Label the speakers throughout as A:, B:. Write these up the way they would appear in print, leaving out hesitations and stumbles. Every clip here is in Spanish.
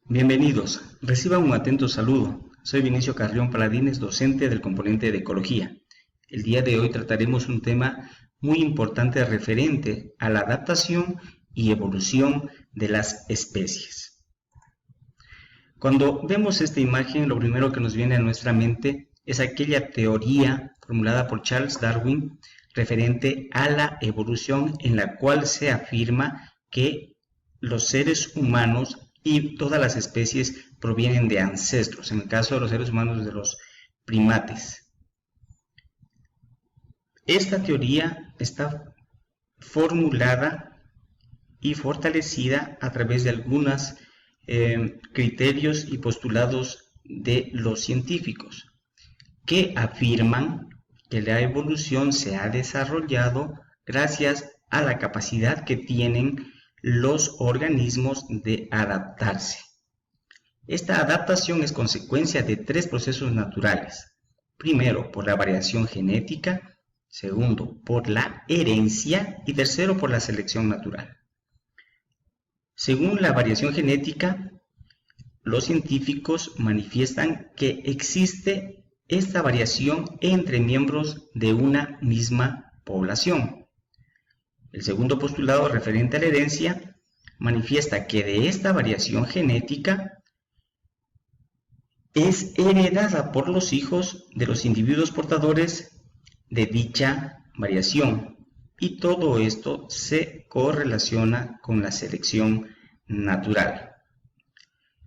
A: Bienvenidos, reciban un atento saludo. Soy Vinicio Carrión Paladines, docente del componente de Ecología. El día de hoy trataremos un tema muy importante referente a la adaptación y evolución de las especies. Cuando vemos esta imagen, lo primero que nos viene a nuestra mente es aquella teoría formulada por Charles Darwin referente a la evolución, en la cual se afirma que los seres humanos y todas las especies provienen de ancestros, en el caso de los seres humanos de los primates. Esta teoría está formulada y fortalecida a través de algunos criterios y postulados de los científicos, que afirman que la evolución se ha desarrollado gracias a la capacidad que tienen los organismos de adaptarse. Esta adaptación es consecuencia de tres procesos naturales. Primero, por la variación genética. Segundo, por la herencia. Y tercero, por la selección natural. Según la variación genética, los científicos manifiestan que existe esta variación entre miembros de una misma población. El segundo postulado, referente a la herencia, manifiesta que de esta variación genética es heredada por los hijos de los individuos portadores de dicha variación, y todo esto se correlaciona con la selección natural.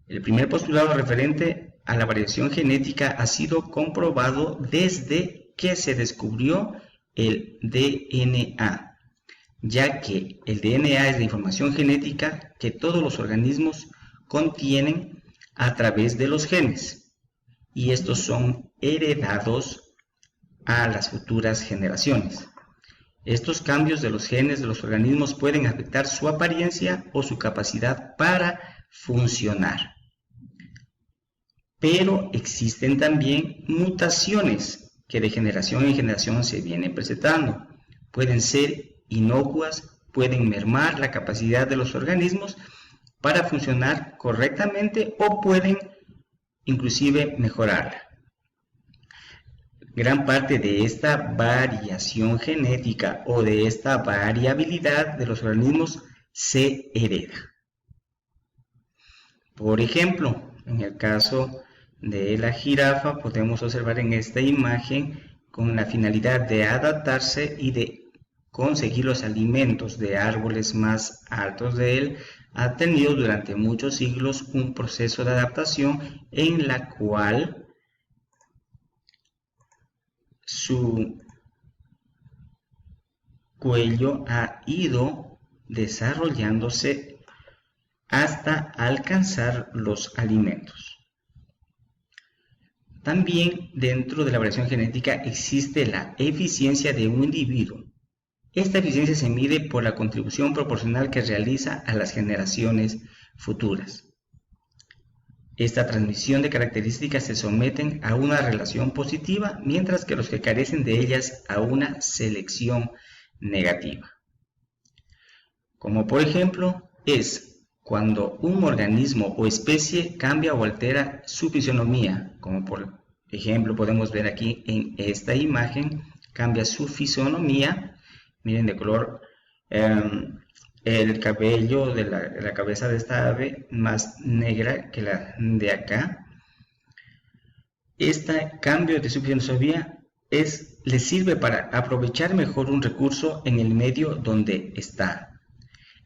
A: El primer postulado referente a la variación genética ha sido comprobado desde que se descubrió el DNA, ya que el DNA es la información genética que todos los organismos contienen a través de los genes, y estos son heredados a las futuras generaciones. Estos cambios de los genes de los organismos pueden afectar su apariencia o su capacidad para funcionar. Pero existen también mutaciones que de generación en generación se vienen presentando. Pueden ser inocuas, pueden mermar la capacidad de los organismos para funcionar correctamente o pueden inclusive mejorarla. Gran parte de esta variación genética o de esta variabilidad de los organismos se hereda. Por ejemplo, en el caso de la jirafa podemos observar en esta imagen, con la finalidad de adaptarse y de conseguir los alimentos de árboles más altos de él, ha tenido durante muchos siglos un proceso de adaptación en la cual su cuello ha ido desarrollándose hasta alcanzar los alimentos. También dentro de la variación genética existe la eficiencia de un individuo. Esta eficiencia se mide por la contribución proporcional que realiza a las generaciones futuras. Esta transmisión de características se someten a una relación positiva, mientras que los que carecen de ellas a una selección negativa. Como por ejemplo es cuando un organismo o especie cambia o altera su fisonomía, como por ejemplo podemos ver aquí en esta imagen, cambia su fisonomía. Miren, de color, el cabello de la cabeza de esta ave más negra que la de acá. Este cambio de su fisonomía le sirve para aprovechar mejor un recurso en el medio donde está.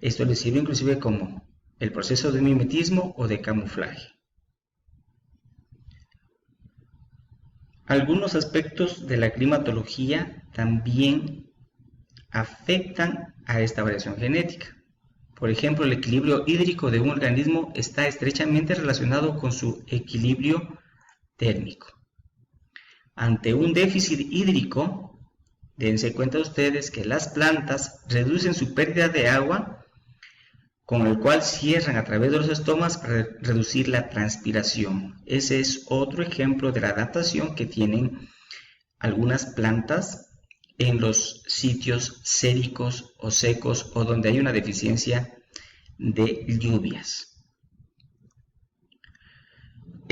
A: Esto le sirve inclusive como el proceso de mimetismo o de camuflaje. Algunos aspectos de la climatología también afectan a esta variación genética. Por ejemplo, el equilibrio hídrico de un organismo está estrechamente relacionado con su equilibrio térmico. Ante un déficit hídrico, dense cuenta ustedes que las plantas reducen su pérdida de agua, con el cual cierran a través de los estomas para reducir la transpiración. Ese es otro ejemplo de la adaptación que tienen algunas plantas en los sitios séricos o secos o donde hay una deficiencia de lluvias.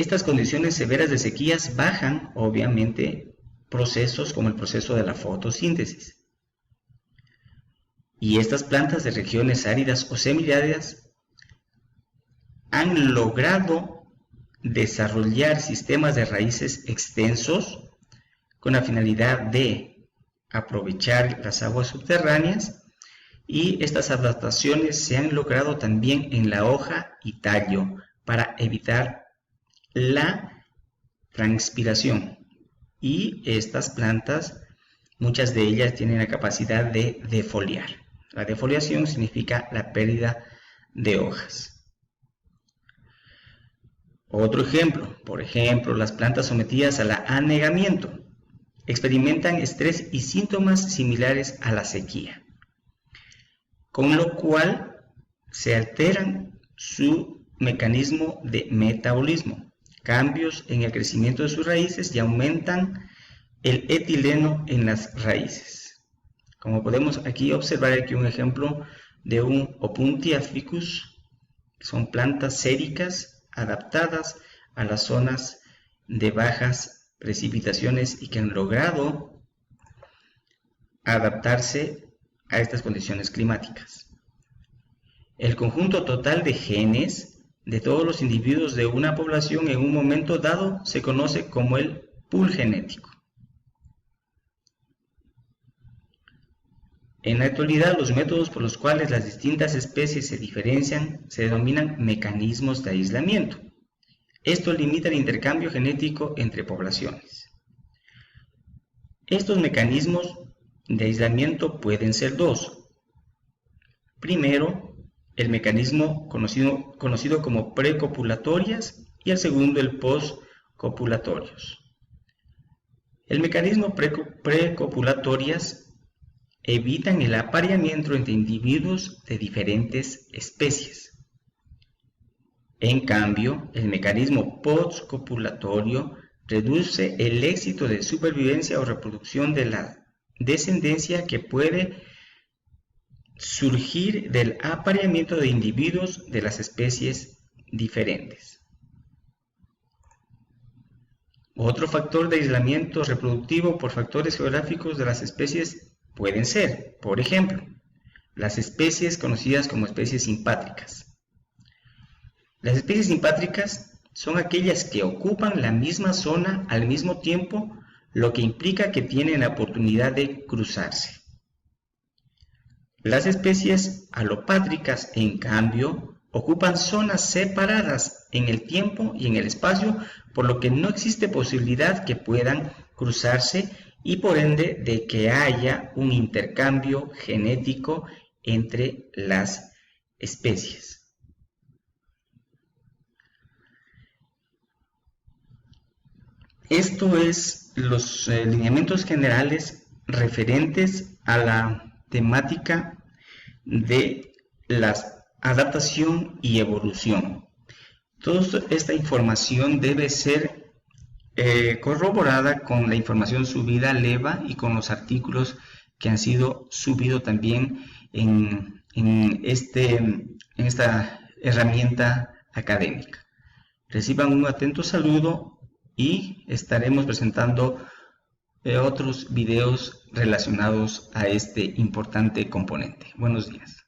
A: estas condiciones severas de sequías bajan, obviamente, procesos como el proceso de la fotosíntesis. Y estas plantas de regiones áridas o semiáridas han logrado desarrollar sistemas de raíces extensos con la finalidad de aprovechar las aguas subterráneas, y estas adaptaciones se han logrado también en la hoja y tallo para evitar la transpiración. Y estas plantas, muchas de ellas tienen la capacidad de defoliar. La defoliación significa la pérdida de hojas. Otro ejemplo, por ejemplo, las plantas sometidas al anegamiento experimentan estrés y síntomas similares a la sequía, con lo cual se alteran su mecanismo de metabolismo, cambios en el crecimiento de sus raíces y aumentan el etileno en las raíces. Como podemos aquí observar aquí un ejemplo de un Opuntia ficus, son plantas séricas adaptadas a las zonas de bajas precipitaciones y que han logrado adaptarse a estas condiciones climáticas. El conjunto total de genes de todos los individuos de una población en un momento dado se conoce como el pool genético. En la actualidad, los métodos por los cuales las distintas especies se diferencian se denominan mecanismos de aislamiento. Esto limita el intercambio genético entre poblaciones. Estos mecanismos de aislamiento pueden ser dos. Primero, el mecanismo conocido como precopulatorias, y el segundo, el postcopulatorios. El mecanismo precopulatorias evitan el apareamiento entre individuos de diferentes especies. En cambio, el mecanismo postcopulatorio reduce el éxito de supervivencia o reproducción de la descendencia que puede surgir del apareamiento de individuos de las especies diferentes. Otro factor de aislamiento reproductivo por factores geográficos de las especies pueden ser, por ejemplo, las especies conocidas como especies simpátricas. Las especies simpátricas son aquellas que ocupan la misma zona al mismo tiempo, lo que implica que tienen la oportunidad de cruzarse. Las especies alopátricas, en cambio, ocupan zonas separadas en el tiempo y en el espacio, por lo que no existe posibilidad que puedan cruzarse y por ende de que haya un intercambio genético entre las especies. Esto es los lineamientos generales referentes a la temática de la adaptación y evolución. Toda esta información debe ser corroborada con la información subida al EVA y con los artículos que han sido subidos también en esta herramienta académica. Reciban un atento saludo y estaremos presentando otros videos relacionados a este importante componente. Buenos días.